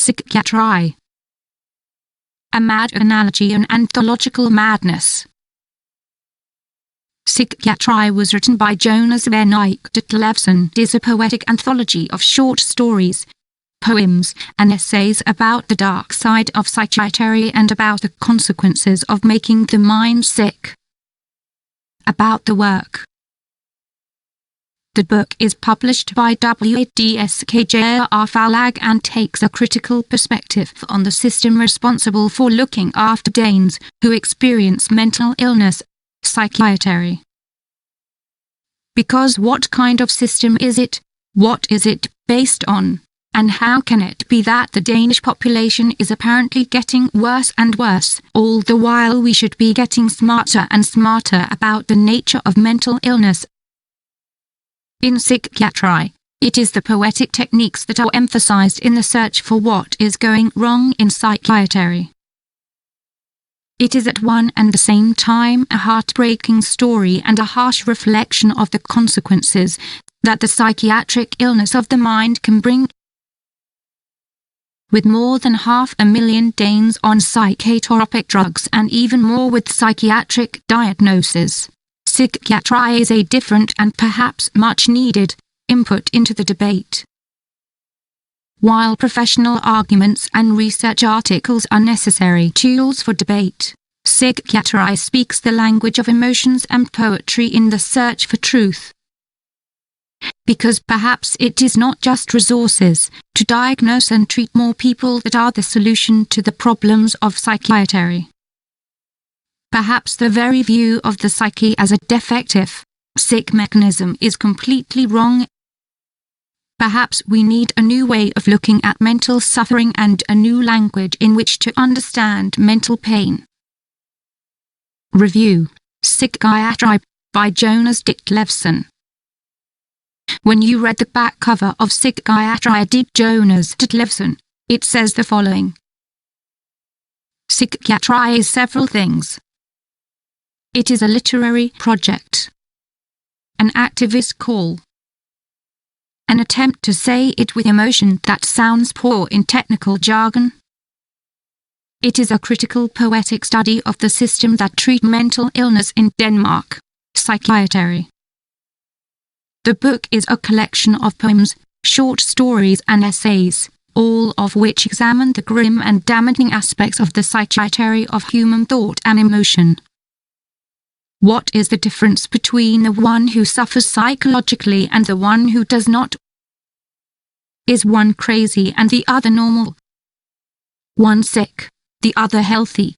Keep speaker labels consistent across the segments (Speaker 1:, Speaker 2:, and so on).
Speaker 1: Sygkiatri. A mad analogy and anthological madness. Sygkiatri was written by Jonas Sygkiatri. It is a poetic anthology of short stories, poems, and essays about the dark side of Sygkiatri and about the consequences of making the mind sick. About the work. The book is published by Sygkiatri Verlag and takes a critical perspective on the system responsible for looking after Danes who experience mental illness, Sygkiatri. Because what kind of system is it? What is it based on? And how can it be that the Danish population is apparently getting worse and worse, all the while we should be getting smarter and smarter about the nature of mental illness? In Sygkiatri, it is the poetic techniques that are emphasized in the search for what is going wrong in Sygkiatri. It is at one and the same time a heartbreaking story and a harsh reflection of the consequences that the psychiatric illness of the mind can bring. With more than 500,000 Danes on psychotropic drugs and even more with psychiatric diagnoses, Sygkiatri is a different and perhaps much needed input into the debate. While professional arguments and research articles are necessary tools for debate, Sygkiatri speaks the language of emotions and poetry in the search for truth. Because perhaps it is not just resources to diagnose and treat more people that are the solution to the problems of Sygkiatri. Perhaps the very view of the psyche as a defective, sick mechanism is completely wrong. Perhaps we need a new way of looking at mental suffering and a new language in which to understand mental pain. Review: Sygkiatri by Jonas Sygkiatri. When you read the back cover of Sygkiatri Jonas Sygkiatri, it says the following. Sygkiatri is several things. It is a literary project, an activist call, an attempt to say it with emotion that sounds poor in technical jargon. It is a critical poetic study of the system that treats mental illness in Denmark, Sygkiatri. The book is a collection of poems, short stories and essays, all of which examine the grim and damaging aspects of the Sygkiatri of human thought and emotion. What is the difference between the one who suffers psychologically and the one who does not? Is one crazy and the other normal? One sick, the other healthy?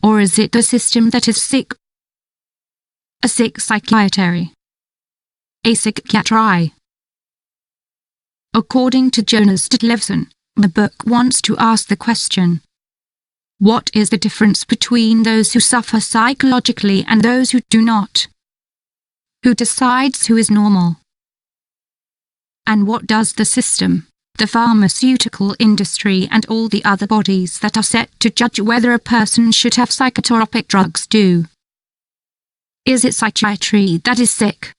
Speaker 1: Or is it the system that is sick? A sick Sygkiatri. A Sygkiatri. According to Jonas Sygkiatri, the book wants to ask the question: what is the difference between those who suffer psychologically and those who do not? Who decides who is normal? And what does the system, the pharmaceutical industry and all the other bodies that are set to judge whether a person should have psychotropic drugs do? Is it Sygkiatri that is sick?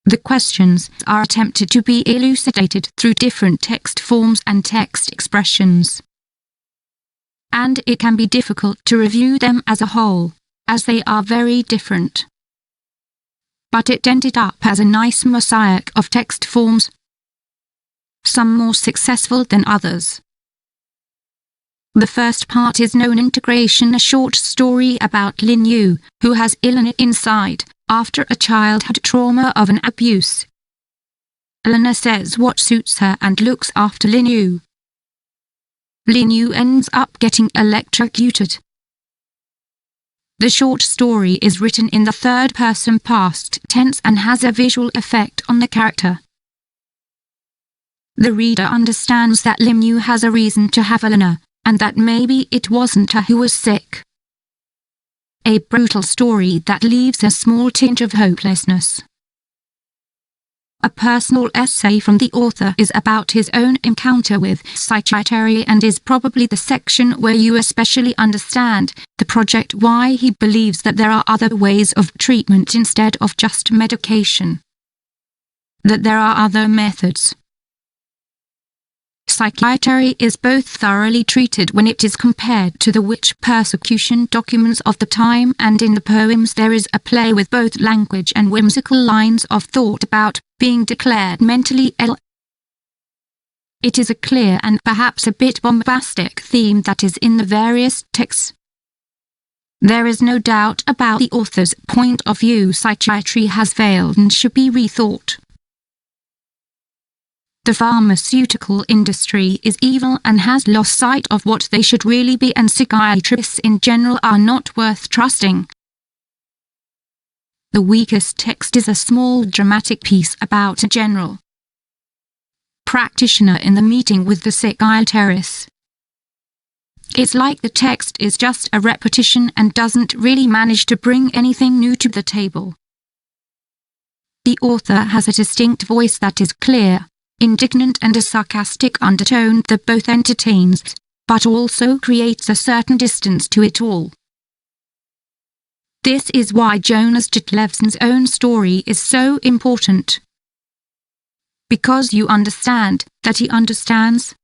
Speaker 1: The questions are attempted to be elucidated through different text forms and text expressions. And it can be difficult to review them as a whole, as they are very different. But it ended up as a nice mosaic of text forms, some more successful than others. The first part is known integration, a short story about Lin Yu, who has illness inside, after a childhood trauma of an abuse. Elena says what suits her and looks after Lin Yu. Lin Yu ends up getting electrocuted. The short story is written in the third-person past tense and has a visual effect on the character. The reader understands that Lin Yu has a reason to have Elena, and that maybe it wasn't her who was sick. A brutal story that leaves a small tinge of hopelessness. A personal essay from the author is about his own encounter with Sygkiatri and is probably the section where you especially understand the project, why he believes that there are other ways of treatment instead of just medication. That there are other methods. Sygkiatri is both thoroughly treated when it is compared to the witch persecution documents of the time, and in the poems there is a play with both language and whimsical lines of thought about being declared mentally ill. It is a clear and perhaps a bit bombastic theme that is in the various texts. There is no doubt about the author's point of view. Sygkiatri has failed and should be rethought. The pharmaceutical industry is evil and has lost sight of what they should really be, and psychiatrists in general are not worth trusting. The weakest text is a small dramatic piece about a general practitioner in the meeting with the psychiatrist. It's like the text is just a repetition and doesn't really manage to bring anything new to the table. The author has a distinct voice that is clear, indignant, and a sarcastic undertone that both entertains, but also creates a certain distance to it all. This is why Jonas Jetlevson's own story is so important. Because you understand that he understands,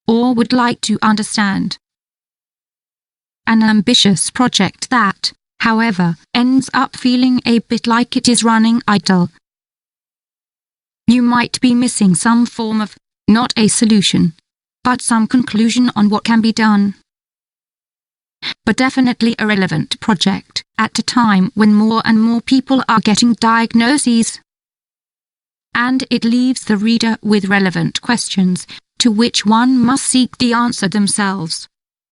Speaker 1: or would like to understand. An ambitious project that, however, ends up feeling a bit like it is running idle. You might be missing some form of, not a solution, but some conclusion on what can be done. But definitely a relevant project, at a time when more and more people are getting diagnoses. And it leaves the reader with relevant questions, to which one must seek the answer themselves.